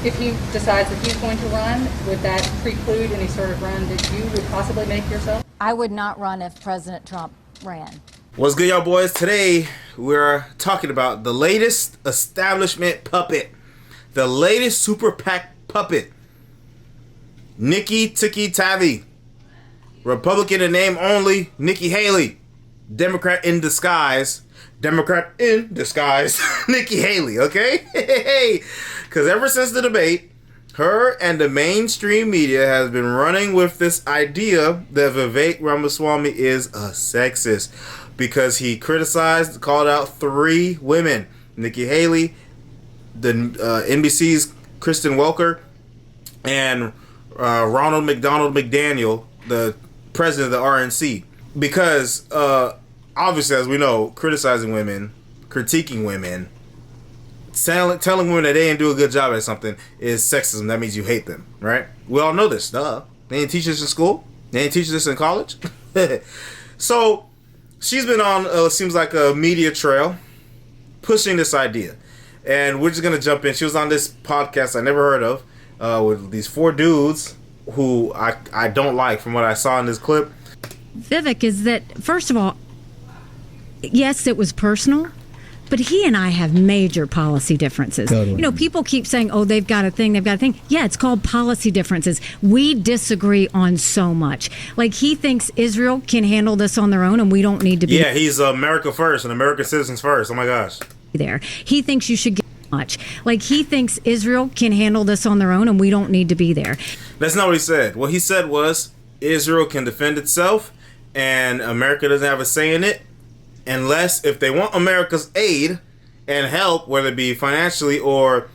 If he decides that he's going to run, would that preclude any sort of run that you would possibly make yourself? I would not run if President Trump ran. What's good, y'all boys? Today, we're talking about the latest establishment puppet. The latest super PAC puppet. Nikki Tikki Tavi. Republican in name only, Nikki Haley. Democrat in disguise. Democrat in disguise, Nikki Haley, okay? Because ever since the debate, her and the mainstream media has been running with this idea that Vivek Ramaswamy is a sexist because he called out three women, Nikki Haley, the NBC's Kristen Welker, and Ronald McDonald McDaniel, the president of the RNC, because obviously, as we know, criticizing women, critiquing women, telling women that they didn't do a good job at something is sexism. That means you hate them, right? We all know this. Duh. They didn't teach this in school. They didn't teach this in college. So she's been on, seems like a media trail, pushing this idea. And we're just going to jump in. She was on this podcast I never heard of with these four dudes who I don't like from what I saw in this clip. Vivek, is that, first of all, yes, it was personal, but he and I have major policy differences. Totally. You know, people keep saying, oh, they've got a thing. Yeah, it's called policy differences. We disagree on so much. Like, he thinks Israel can handle this on their own and we don't need to be. Yeah, he's America first and American citizens first. Oh, my gosh. There. He thinks you should get much. Like, he thinks Israel can handle this on their own and we don't need to be there. That's not what he said. What he said was Israel can defend itself and America doesn't have a say in it. Unless, if they want America's aid and help, whether it be financially or,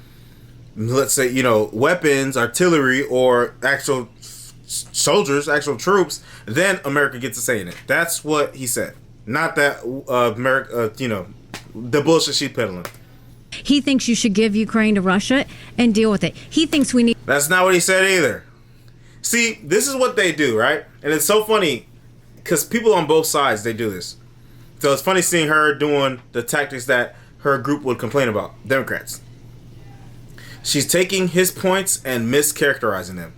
let's say, you know, weapons, artillery, or actual soldiers, actual troops, then America gets a say in it. That's what he said. Not that America, you know, the bullshit she's peddling. He thinks you should give Ukraine to Russia and deal with it. He thinks we need. That's not what he said either. See, this is what they do, right? And it's so funny because people on both sides, they do this. So it's funny seeing her doing the tactics that her group would complain about, Democrats. She's taking his points and mischaracterizing them.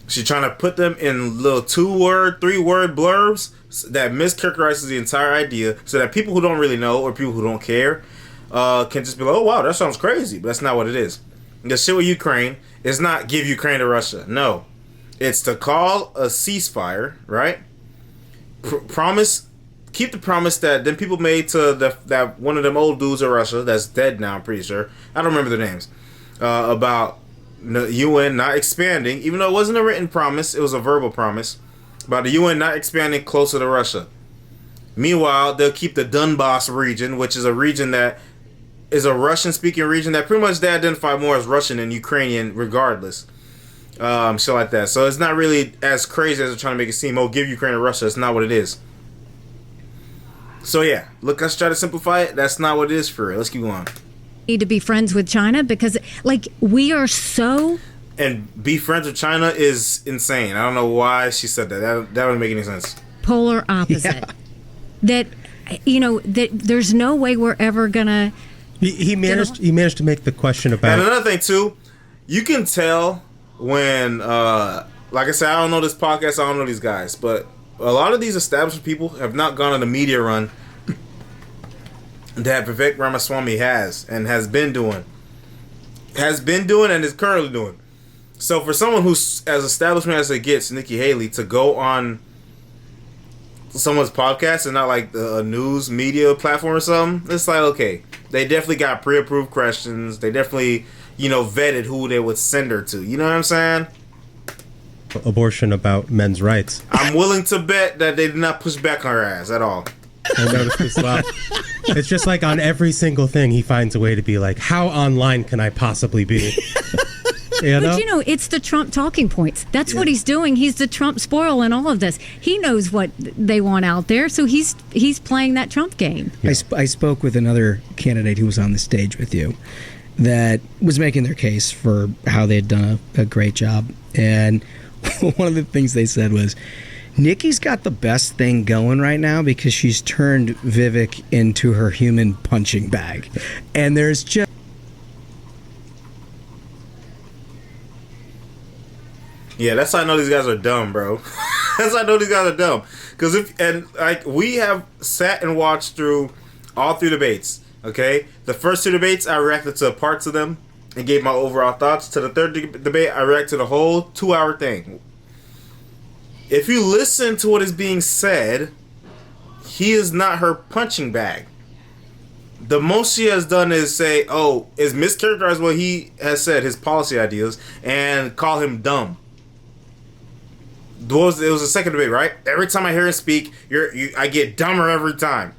She's trying to put them in little 2-word, 3-word blurbs that mischaracterizes the entire idea so that people who don't really know or people who don't care can just be like, oh, wow, that sounds crazy. But that's not what it is. The shit with Ukraine is not give Ukraine to Russia. No. It's to call a ceasefire, right? Keep the promise that then people made to that one of them old dudes in Russia that's dead now, I'm pretty sure. I don't remember their names. About the UN not expanding, even though it wasn't a written promise, it was a verbal promise, about the UN not expanding closer to Russia. Meanwhile, they'll keep the Donbass region, which is a region that is a Russian-speaking region that pretty much they identify more as Russian and Ukrainian regardless. Shit like that. So it's not really as crazy as they're trying to make it seem. Oh, give Ukraine to Russia. It's not what it is. So yeah, look, let's try to simplify it. That's not what it is for real. Let's keep going. Need to be friends with China because, like, we are so. And be friends with China is insane. I don't know why she said that. That wouldn't make any sense. Polar opposite. Yeah. That, you know, that there's no way we're ever gonna. He managed to make the question about. And another thing too, you can tell when, like I said, I don't know this podcast, I don't know these guys, but a lot of these established people have not gone on a media run that Vivek Ramaswamy has been doing and is currently doing. So for someone who's as establishment as it gets, Nikki Haley, to go on someone's podcast and not like a news media platform or something, it's like, okay, they definitely got pre-approved questions. They definitely, you know, vetted who they would send her to. You know what I'm saying? Abortion about men's rights. I'm willing to bet that they did not push back on her ass at all. I noticed as well. It's just like on every single thing he finds a way to be like, how online can I possibly be? You know? But you know, it's the Trump talking points. That's what he's doing. He's the Trump spoil in all of this. He knows what they want out there, so he's playing that Trump game. Yeah. I spoke with another candidate who was on the stage with you that was making their case for how they had done a great job. And one of the things they said was, Nikki's got the best thing going right now because she's turned Vivek into her human punching bag. And there's just... Yeah, that's how I know these guys are dumb, bro. That's how I know these guys are dumb. Because we have sat and watched through all 3 debates. Okay, the first 2 debates I reacted to parts of them and gave my overall thoughts. To the third debate, I reacted to the whole 2-hour thing. If you listen to what is being said, he is not her punching bag. The most she has done is say, is mischaracterize what he has said, his policy ideas, and call him dumb. It was the second debate, right? Every time I hear him speak, I get dumber every time.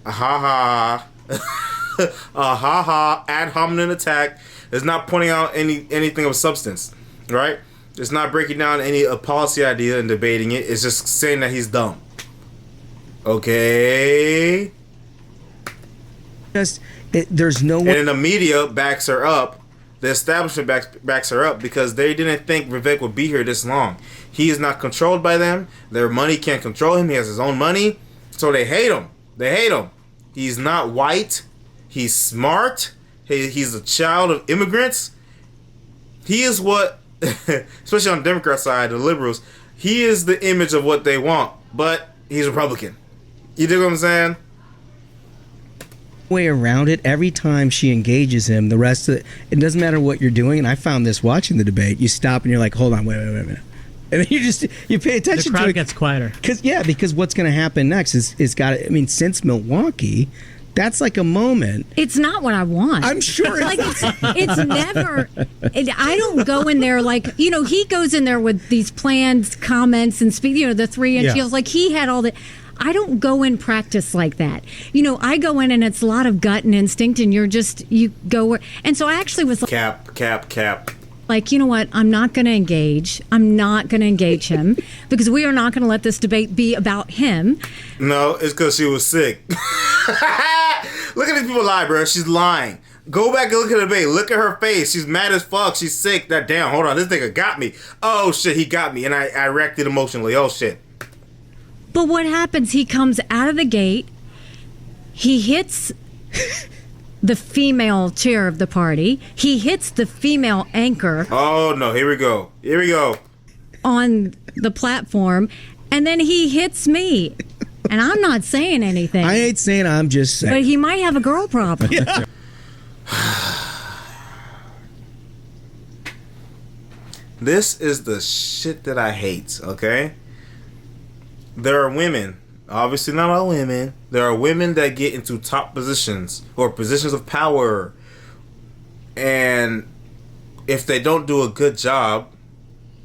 Ha ha, ad hominem attack. It's not pointing out anything of substance, right? It's not breaking down any policy idea and debating it. It's just saying that he's dumb. Okay. There's no way. And then the media backs her up. The establishment backs her up because they didn't think Vivek would be here this long. He is not controlled by them. Their money can't control him. He has his own money. So they hate him. He's not white. He's smart. He's a child of immigrants. He is what, especially on the Democrat side, the liberals, he is the image of what they want. But he's Republican. You dig what I'm saying? Way around it. Every time she engages him, the rest of it doesn't matter what you're doing. And I found this watching the debate. You stop and you're like, hold on, wait a minute. And then you pay attention the crowd to it. Gets quieter. Because what's going to happen next is since Milwaukee, that's like a moment. It's not what I want. I'm sure. Like it's never. I don't go in there like he goes in there with these planned comments and speak. The 3-inch heels. Like he had all the. I don't go in practice like that. I go in and it's a lot of gut and instinct, and you go where. And so I actually was like, cap. Like, you know what? I'm not going to engage. I'm not going to engage him because we are not going to let this debate be about him. No, it's because she was sick. Look at these people lie, bro. She's lying. Go back and look at the debate. Look at her face. She's mad as fuck. She's sick. That damn. Hold on. This nigga got me. Oh shit, he got me, and I reacted emotionally. Oh shit. But what happens? He comes out of the gate. He hits the female chair of the party. He hits the female anchor. Oh no, here we go. On the platform. And then he hits me. And I'm not saying anything. I ain't saying, I'm just saying. But he might have a girl problem. Yeah. This is the shit that I hate, okay? There are women, obviously not all women, there are women that get into top positions or positions of power, and if they don't do a good job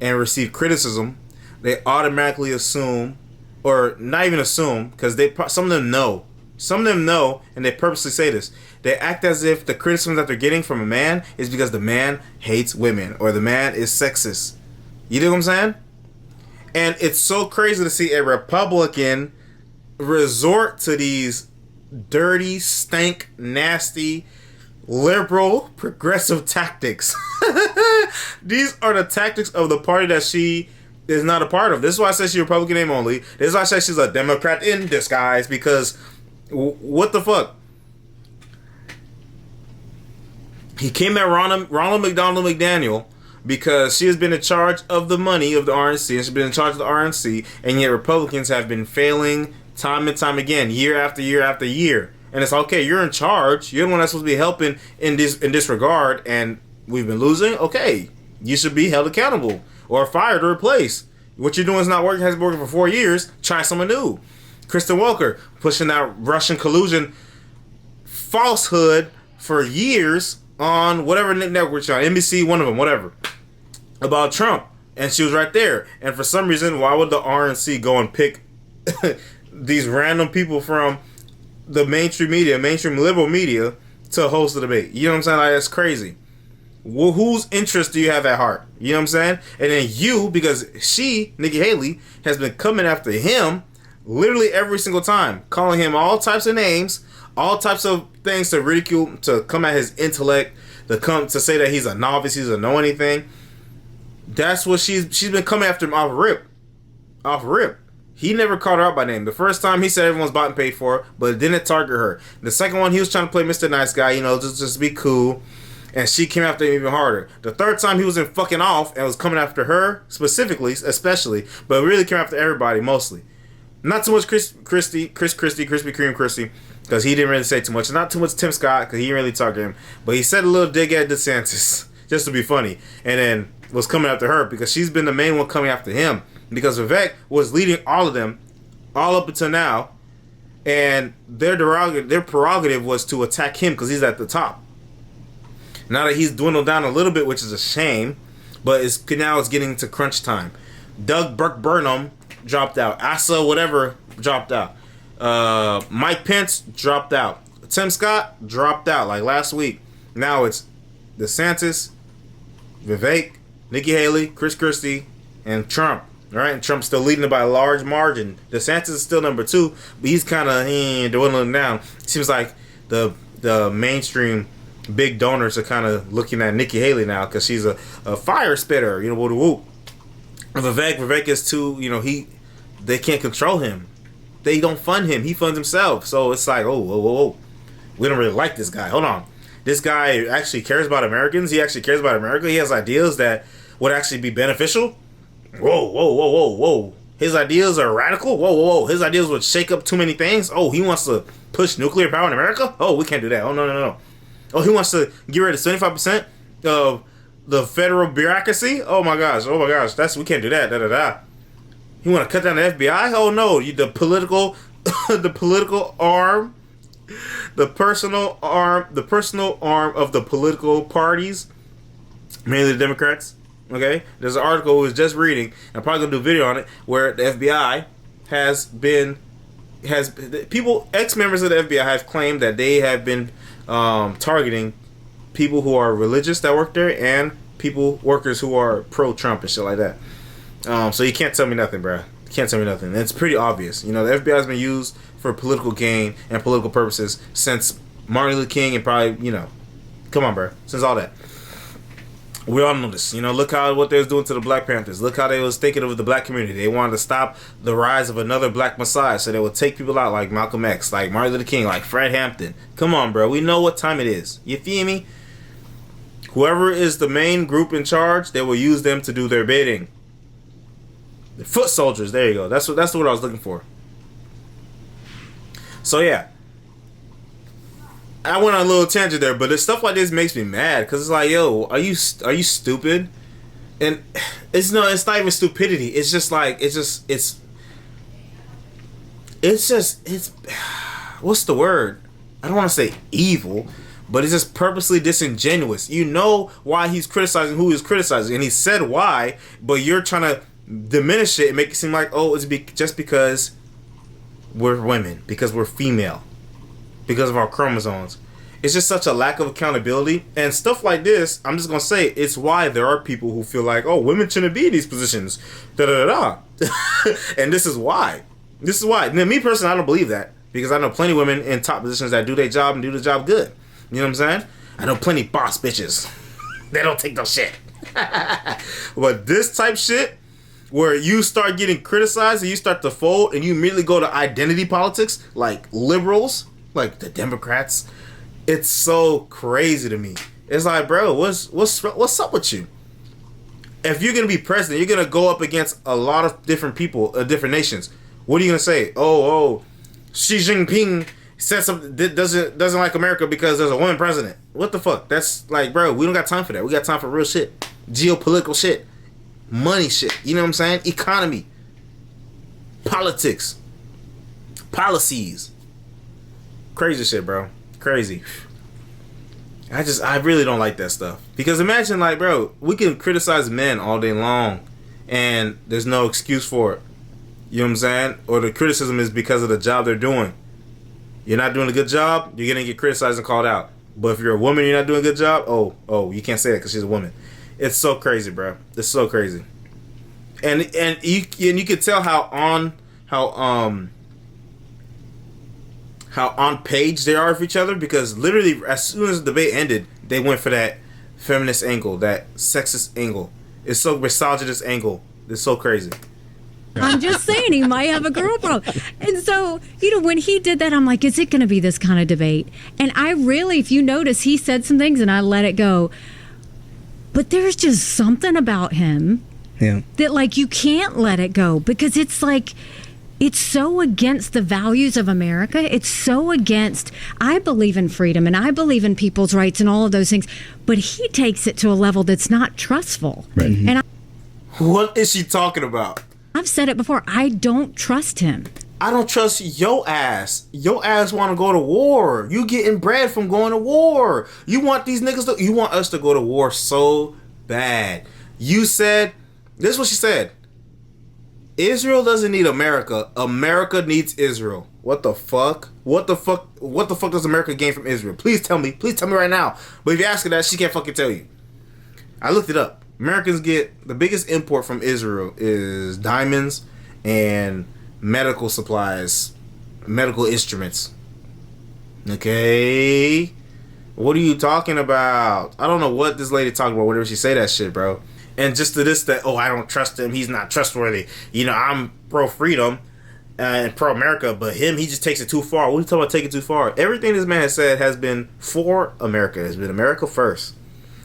and receive criticism, they automatically assume, or not even assume, because some of them know, and they purposely say this. They act as if the criticism that they're getting from a man is because the man hates women or the man is sexist. You know what I'm saying? And it's so crazy to see a Republican resort to these dirty, stank, nasty, liberal, progressive tactics. These are the tactics of the party that she is not a part of. This is why I say she's Republican name only. This is why I say she's a Democrat in disguise, because what the fuck? He came at Ronald McDonald McDaniel because she has been in charge of the money of the RNC, and she's been in charge of the RNC, and yet Republicans have been failing time and time again, year after year after year. And it's okay, you're in charge, you're the one that's supposed to be helping in this regard, and we've been losing. Okay, you should be held accountable or fired or replaced. What you're doing is not working, hasn't been working for 4 years. Try someone new. Kristen Welker pushing that Russian collusion falsehood for years on whatever network you're on, NBC, one of them, whatever, about Trump, and she was right there. And for some reason, why would the RNC go and pick these random people from the mainstream liberal media to host the debate? You know what I'm saying? Like, that's crazy. Well, whose interest do you have at heart? You know what I'm saying? And then you, because she, Nikki Haley, has been coming after him literally every single time, calling him all types of names, all types of things to ridicule, to come at his intellect, to say that he's a novice, he doesn't know anything. That's what she's been coming after him off rip. He never called her out by name. The first time he said everyone's bought and paid for, but it didn't target her. The second one, he was trying to play Mr. Nice Guy, just be cool. And she came after him even harder. The third time he was in fucking off and was coming after her specifically, especially, but really came after everybody mostly. Not too much Chris Christie, Krispy Kreme Christie, because he didn't really say too much. Not too much Tim Scott, because he didn't really talk to him. But he said a little dig at DeSantis, just to be funny. And then was coming after her, because she's been the main one coming after him. Because Vivek was leading all of them, all up until now. And their prerogative was to attack him, because he's at the top. Now that he's dwindled down a little bit, which is a shame, but now it's getting to crunch time. Doug Burke-Burnham dropped out. Asa whatever dropped out. Mike Pence dropped out. Tim Scott dropped out like last week. Now it's DeSantis, Vivek, Nikki Haley, Chris Christie, and Trump. All right, and Trump's still leading it by a large margin. DeSantis is still number 2, but he's kind of dwindling down. Seems like the mainstream big donors are kind of looking at Nikki Haley now, because she's a fire spitter. Whoop. Vivek is too, they can't control him. They don't fund him. He funds himself. So it's like, whoa. We don't really like this guy. Hold on. This guy actually cares about Americans. He actually cares about America. He has ideas that would actually be beneficial. Whoa. His ideas are radical. Whoa. His ideas would shake up too many things. Oh, he wants to push nuclear power in America? Oh, we can't do that. Oh, no. Oh, he wants to get rid of 75% of the federal bureaucracy? Oh my gosh, we can't do that. He want to cut down the FBI? Oh no, the political arm, the personal arm of the political parties, mainly the Democrats. Okay, there's an article I was just reading. I'm probably gonna do a video on it, where the FBI has ex-members of the FBI have claimed that they have been targeting people who are religious that work there, and workers who are pro-Trump and shit like that. So you can't tell me nothing, bro. You can't tell me nothing. It's pretty obvious. The FBI has been used for political gain and political purposes since Martin Luther King, and probably, come on, bro, since all that. We all know this. Look what they was doing to the Black Panthers. Look how they was thinking of the black community. They wanted to stop the rise of another black messiah, so they would take people out like Malcolm X, like Martin Luther King, like Fred Hampton. Come on, bro. We know what time it is. You feel me? Whoever is the main group in charge, they will use them to do their bidding. The foot soldiers. There you go. That's what I was looking for. So yeah, I went on a little tangent there, but stuff like this makes me mad, because it's like, yo, are you stupid? And it's not even stupidity. It's just like it's what's the word? I don't want to say evil, but it's just purposely disingenuous. You know why he's criticizing who he's criticizing, and he said why, but you're trying to diminish it and make it seem like, oh, it's just because we're women, because we're female, because of our chromosomes. It's just such a lack of accountability. And stuff like this, I'm just going to say, it's why there are people who feel like, oh, women shouldn't be in these positions. And this is why. Now, me personally, I don't believe that, because I know plenty of women in top positions that do their job and do the job good. You know what I'm saying? I know plenty of boss bitches. They don't take no shit. But this type shit, where you start getting criticized and you start to fold and you immediately go to identity politics, like liberals, like the Democrats, it's so crazy to me. It's like, bro, what's up with you? If you're gonna be president, you're gonna go up against a lot of different people, different nations. What are you gonna say? Oh, Xi Jinping said something doesn't like America because there's a woman president. What the fuck? That's like, bro, we don't got time for that. We got time for real shit, geopolitical shit, money shit. You know what I'm saying? Economy, politics, policies, crazy shit, bro. Crazy. I really don't like that stuff, because imagine, like, bro, we can criticize men all day long and there's no excuse for it. You know what I'm saying? Or the criticism is because of the job they're doing. You're not doing a good job, you're gonna get criticized and called out. But if you're a woman, you're not doing a good job, oh, you can't say that because she's a woman. It's so crazy, bro. It's so crazy. And you can tell how on page they are with each other, because literally as soon as the debate ended, they went for that feminist angle, that sexist angle. It's so misogynist angle. It's so crazy. I'm just saying he might have a girl problem. And so, when he did that, I'm like, is it going to be this kind of debate? And I really, if you notice, he said some things and I let it go. But there's just something about him that, like, you can't let it go because it's like, it's so against the values of America. It's so against, I believe in freedom and I believe in people's rights and all of those things. But he takes it to a level that's not trustful. Right. And What is she talking about? I've said it before. I don't trust him. I don't trust your ass. Your ass want to go to war. You getting bread from going to war. You want these niggas you want us to go to war so bad. You said, this is what she said. Israel doesn't need America. America needs Israel. What the fuck? What the fuck does America gain from Israel? Please tell me. Please tell me right now. But if you ask her that, she can't fucking tell you. I looked it up. Americans get the biggest import from Israel is diamonds and medical supplies, medical instruments. Okay? What are you talking about? I don't know what this lady talking about whenever she say that shit, bro. And just to this, that, I don't trust him. He's not trustworthy. I'm pro-freedom and pro-America, but he just takes it too far. What are you talking about taking it too far? Everything this man has said has been for America. Has been America first.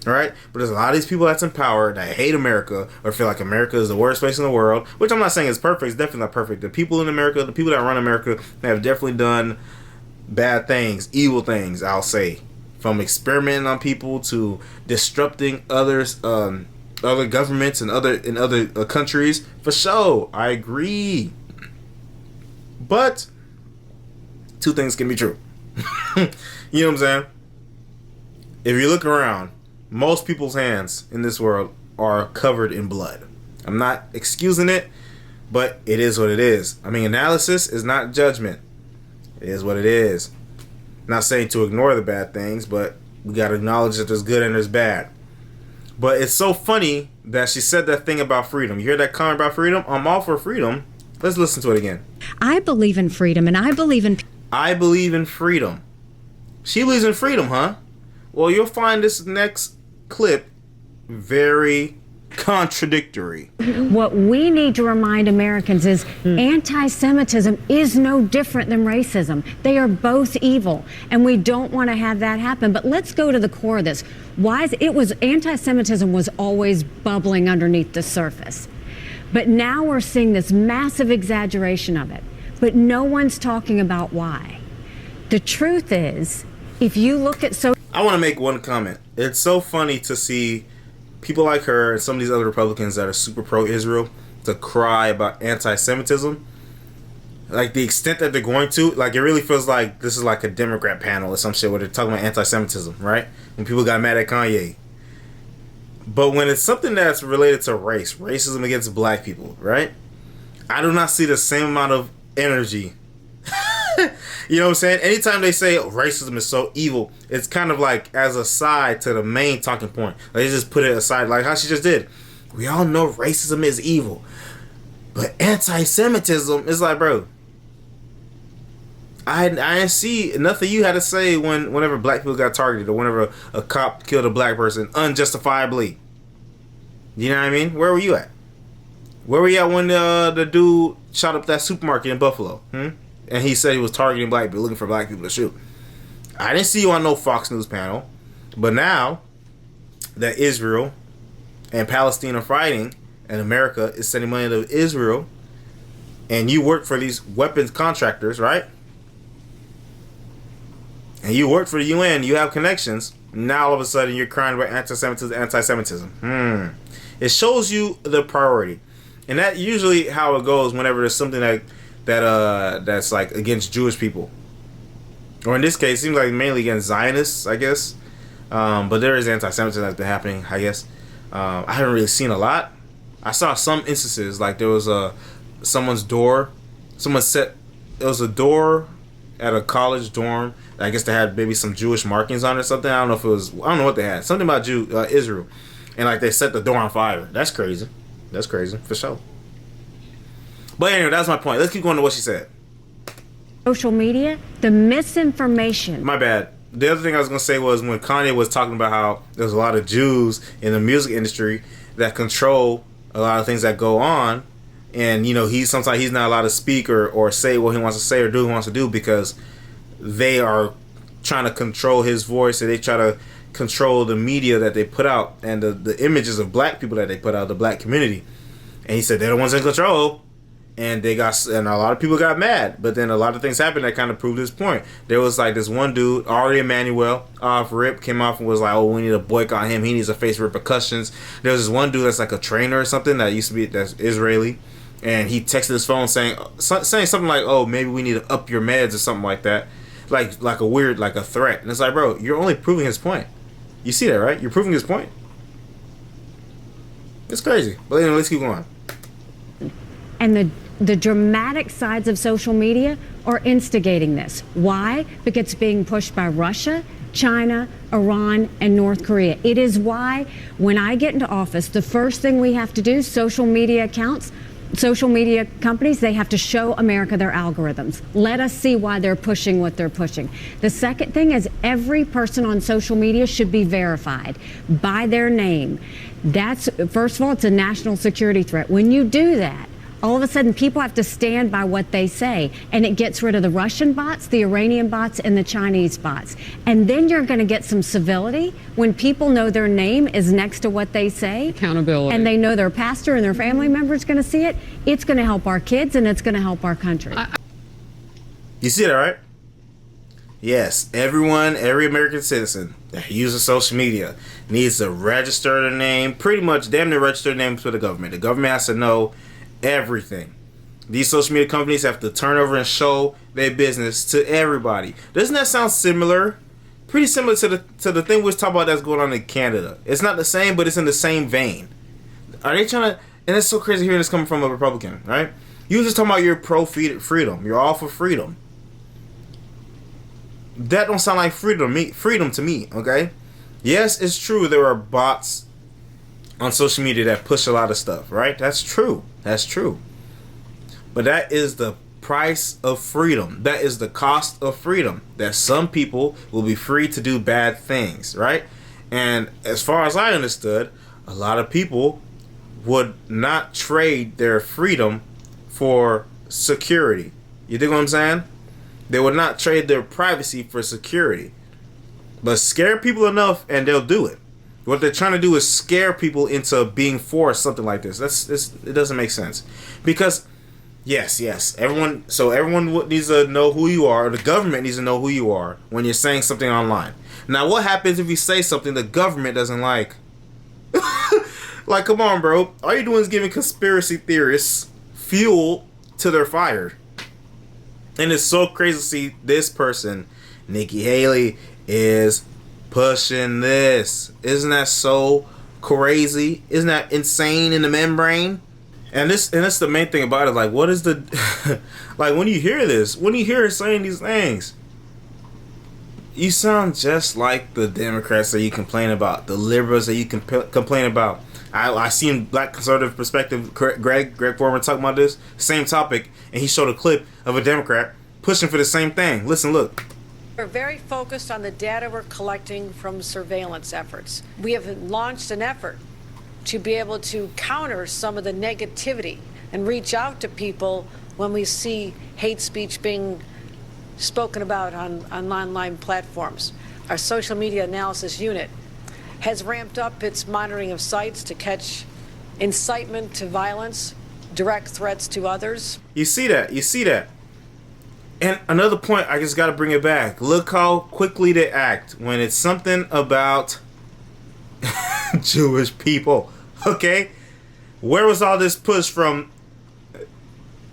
All right? But there's a lot of these people that's in power that hate America or feel like America is the worst place in the world, which I'm not saying is perfect. It's definitely not perfect. The people in America, the people that run America have definitely done bad things, evil things, I'll say. From experimenting on people to disrupting others, other governments and other countries. For sure, I agree. But two things can be true. You know what I'm saying? If you look around, most people's hands in this world are covered in blood. I'm not excusing it, but it is what it is. I mean, analysis is not judgment. It is what it is. Not saying to ignore the bad things, but we got to acknowledge that there's good and there's bad. But it's so funny that she said that thing about freedom. You hear that comment about freedom? I'm all for freedom. Let's listen to it again. I believe in freedom, and I believe in freedom. She believes in freedom, huh? Well, you'll find this next clip very contradictory. What we need to remind Americans is anti-Semitism is no different than racism. They are both evil, and we don't want to have that happen. But let's go to the core of this. Anti-Semitism was always bubbling underneath the surface. But now we're seeing this massive exaggeration of it. But no one's talking about why. The truth is, if you look at I want to make one comment. It's so funny to see people like her and some of these other Republicans that are super pro-Israel to cry about anti-Semitism. Like, the extent that they're going to, like, it really feels like this is like a Democrat panel or some shit where they're talking about anti-Semitism, right? When people got mad at Kanye. But when it's something that's related to race, racism against black people, right? I do not see the same amount of energy. You know what I'm saying? Anytime they say racism is so evil, it's kind of like as a side to the main talking point. They just put it aside, like how she just did. We all know racism is evil, but anti-Semitism is like, bro, I didn't see nothing you had to say whenever black people got targeted or whenever a cop killed a black person unjustifiably. You know what I mean? Where were you at? Where were you at when the dude shot up that supermarket in Buffalo? And he said he was targeting black people, looking for black people to shoot. I didn't see you on no Fox News panel. But now that Israel and Palestine are fighting and America is sending money to Israel and you work for these weapons contractors, right? And you work for the UN, you have connections. Now all of a sudden you're crying about anti-Semitism. It shows you the priority. And that's usually how it goes whenever there's something that's like against Jewish people, or in this case, it seems like mainly against Zionists, I guess. But there is anti-Semitism that's been happening, I guess. I haven't really seen a lot. I saw some instances, like there was someone's door. There was a door at a college dorm. I guess they had maybe some Jewish markings on it or something. I don't know what they had. Something about Israel, and like they set the door on fire. That's crazy. That's crazy for sure. But anyway, that's my point. Let's keep going to what she said. social media, the misinformation. My bad. The other thing I was going to say was when Kanye was talking about how there's a lot of Jews in the music industry that control a lot of things that go on, and sometimes he's not allowed to speak or say what he wants to say or do what he wants to do because they are trying to control his voice, and they try to control the media that they put out and the images of black people that they put out, the black community. And he said they're the ones in control, and a lot of people got mad. But then a lot of things happened that kind of proved his point. There was like this one dude, Ari Emanuel, off rip, came off and was like, "Oh, we need to boycott him. He needs to face repercussions." There was this one dude that's like a trainer or something that's Israeli, and he texted his phone saying something like, "Oh, maybe we need to up your meds" or something like that, like a weird, like a threat. And it's like, bro, you're only proving his point. You see that, right? You're proving his point. It's crazy. But anyway, let's keep going. And the dramatic sides of social media are instigating this. Why? Because it's being pushed by Russia, China, Iran, and North Korea. It is why when I get into office, the first thing we have to do, social media companies, they have to show America their algorithms. Let us see why they're pushing what they're pushing. The second thing is every person on social media should be verified by their name. That's, first of all, it's a national security threat. When you do that, all of a sudden people have to stand by what they say, and it gets rid of the Russian bots, the Iranian bots, and the Chinese bots. And then you're going to get some civility when people know their name is next to what they say. Accountability. And they know their pastor and their family member is going to see it. It's going to help our kids, and it's going to help our country. You see that, right? Yes, every American citizen that uses social media needs to register their name, pretty much damn near register their names with the government. The government has to know everything. These social media companies have to turn over and show their business to everybody. Doesn't that sound similar? Pretty similar to the thing we was talking about that's going on in Canada. It's not the same, but it's in the same vein. Are they trying to? And it's so crazy hearing this coming from a Republican, right? You was just talking about you're pro freedom. You're all for freedom. That don't sound like freedom to me, okay? Yes, it's true there are bots on social media that push a lot of stuff, right? That's true. But that is the price of freedom. That is the cost of freedom. That some people will be free to do bad things, right? And as far as I understood, a lot of people would not trade their freedom for security. You dig what I'm saying? They would not trade their privacy for security. But scare people enough and they'll do it. What they're trying to do is scare people into being for something like this. It doesn't make sense. Because, yes, everyone needs to know who you are. The government needs to know who you are when you're saying something online. Now, what happens if you say something the government doesn't like? Like, come on, bro. All you're doing is giving conspiracy theorists fuel to their fire. And it's so crazy to see this person, Nikki Haley, is pushing this. Isn't that so crazy? Isn't that insane in the membrane? And that's the main thing about it. Like, what is the like when you hear this, when you hear her saying these things, you sound just like the Democrats that you complain about, the liberals that you complain about. I seen Black Conservative Perspective, Greg Foreman talking about this same topic, and he showed a clip of a Democrat pushing for the same thing. Listen, look. We're very focused on the data we're collecting from surveillance efforts. We have launched an effort to be able to counter some of the negativity and reach out to people when we see hate speech being spoken about on online platforms. Our social media analysis unit has ramped up its monitoring of sites to catch incitement to violence, direct threats to others. You see that. And another point, I just got to bring it back. Look how quickly they act when it's something about Jewish people. Okay? Where was all this push from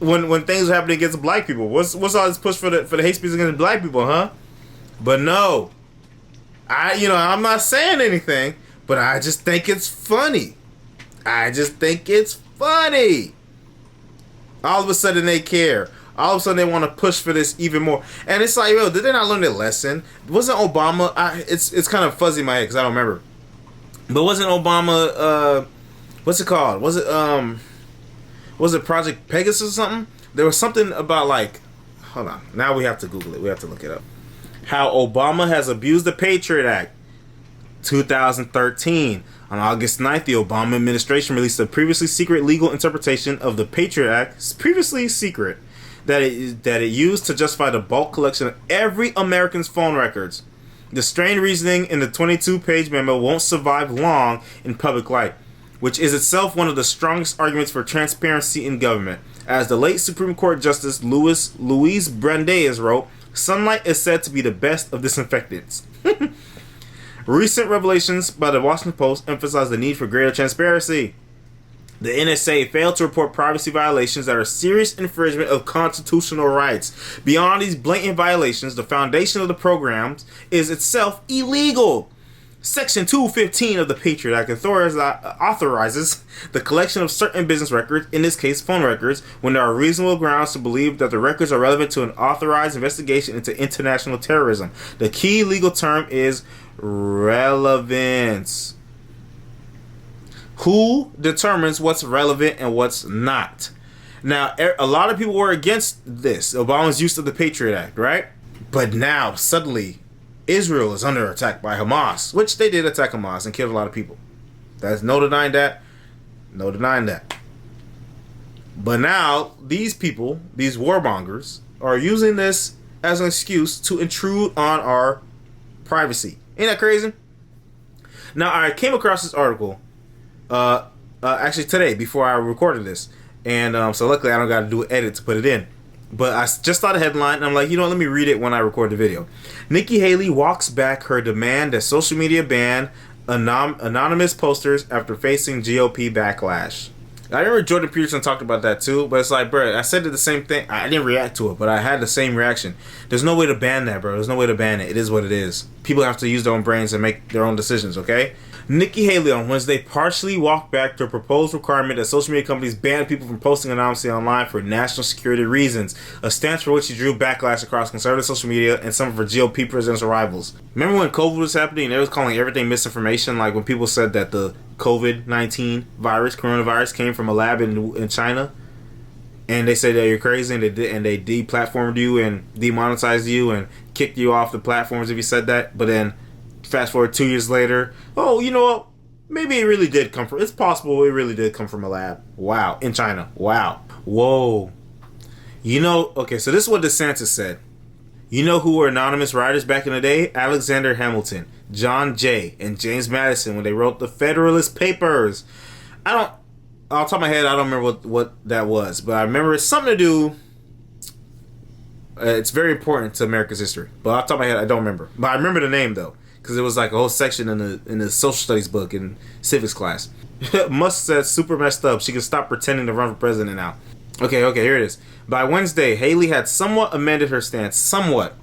when things were happening against black people? What's all this push for the hate speech against black people, huh? But no. I'm not saying anything, but I just think it's funny. All of a sudden they care. All of a sudden they want to push for this even more. And it's like, yo, did they not learn their lesson? Wasn't Obama, it's kind of fuzzy in my head because I don't remember. But wasn't Obama, what's it called? Was it Project Pegasus or something? There was something about like, hold on. Now we have to Google it. We have to look it up. How Obama has abused the Patriot Act. 2013. On August 9th, the Obama administration released a previously secret legal interpretation of the Patriot Act, previously secret, that it used to justify the bulk collection of every American's phone records. The strained reasoning in the 22-page memo won't survive long in public light, which is itself one of the strongest arguments for transparency in government. As the late Supreme Court Justice Louise Brandeis wrote, sunlight is said to be the best of disinfectants. Recent revelations by the Washington Post emphasize the need for greater transparency. The NSA failed to report privacy violations that are serious infringement of constitutional rights. Beyond these blatant violations, the foundation of the programs is itself illegal. Section 215 of the Patriot Act authorizes the collection of certain business records, in this case phone records, when there are reasonable grounds to believe that the records are relevant to an authorized investigation into international terrorism. The key legal term is relevance. Who determines what's relevant and what's not? Now, a lot of people were against this, Obama's use of the Patriot Act, right? But now, suddenly, Israel is under attack by Hamas, which they did attack Hamas and killed a lot of people. There's no denying that. No denying that. But now, these people, these warmongers, are using this as an excuse to intrude on our privacy. Ain't that crazy? Now, I came across this article actually today before I recorded this, and so luckily I don't got to do an edit to put it in. But I just saw the headline and I'm like, let me read it when I record the video. Nikki Haley walks back her demand that social media ban anonymous posters after facing GOP backlash. I remember Jordan Peterson talked about that too, but it's like, bro, I said the same thing. I didn't react to it, but I had the same reaction. There's no way to ban that, bro. There's no way to ban it. It is what it is. People have to use their own brains and make their own decisions, okay? Nikki Haley on Wednesday partially walked back to a proposed requirement that social media companies ban people from posting anonymously online for national security reasons, a stance for which she drew backlash across conservative social media and some of her GOP presidential rivals. Remember when COVID was happening and they was calling everything misinformation? Like when people said that the COVID-19 coronavirus came from a lab in China, and they said that you're crazy, and they deplatformed you and demonetized you and kicked you off the platforms if you said that. But then fast forward 2 years later, oh, you know what? Maybe it really did come from. It's possible it really did come from a lab. Wow, in China. Wow, whoa. Okay, so this is what DeSantis said. You know who were anonymous writers back in the day? Alexander Hamilton, John Jay, and James Madison when they wrote the Federalist Papers. Off the top of my head, I don't remember what that was, but I remember it's something to do. It's very important to America's history, but off the top of my head, I don't remember. But I remember the name though, because it was like a whole section in the social studies book in civics class. Musk said super messed up. She can stop pretending to run for president now. Okay, here it is. By Wednesday, Haley had somewhat amended her stance. Somewhat.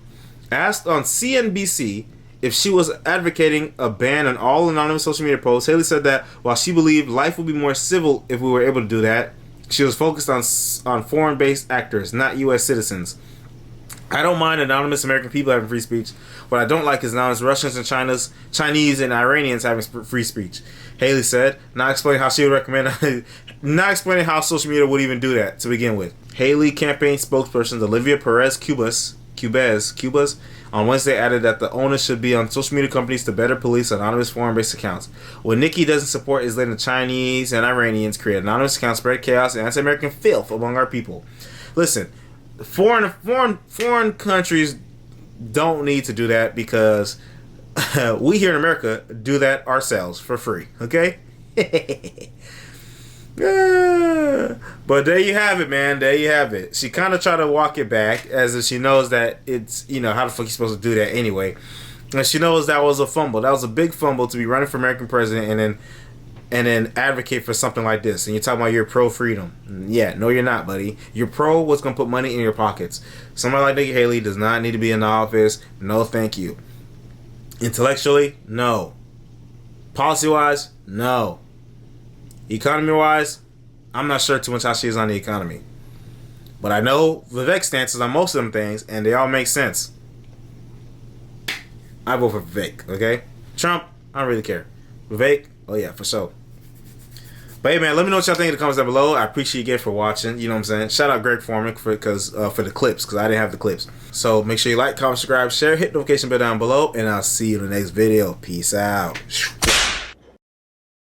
Asked on CNBC if she was advocating a ban on all anonymous social media posts, Haley said that while she believed life would be more civil if we were able to do that, she was focused on foreign-based actors, not U.S. citizens. I don't mind anonymous American people having free speech. What I don't like is anonymous Russians and Chinese and Iranians having free speech, Haley said, not explaining how social media would even do that to begin with. Haley campaign spokesperson Olivia Perez Cubas on Wednesday added that the onus should be on social media companies to better police anonymous foreign-based accounts. What Nikki doesn't support is letting the Chinese and Iranians create anonymous accounts, spread chaos and anti-American filth among our people. Listen, foreign countries don't need to do that because we here in America do that ourselves for free, okay? But there you have it, man. There you have it. She kind of tried to walk it back as if she knows that it's, how the fuck you supposed to do that anyway. And she knows that was a fumble. That was a big fumble to be running for American president and then advocate for something like this. And you're talking about you're pro-freedom. Yeah, no you're not, buddy. You're pro what's going to put money in your pockets. Somebody like Nikki Haley does not need to be in the office. No, thank you. Intellectually, no. Policy-wise, no. Economy-wise, I'm not sure too much how she is on the economy. But I know Vivek's stances on most of them things, and they all make sense. I vote for Vivek, okay? Trump, I don't really care. Vivek, oh yeah, for sure. But hey, man, let me know what y'all think in the comments down below. I appreciate you again for watching. You know what I'm saying? Shout out Greg Foreman for the clips, because I didn't have the clips. So make sure you like, comment, subscribe, share, hit the notification bell down below, and I'll see you in the next video. Peace out.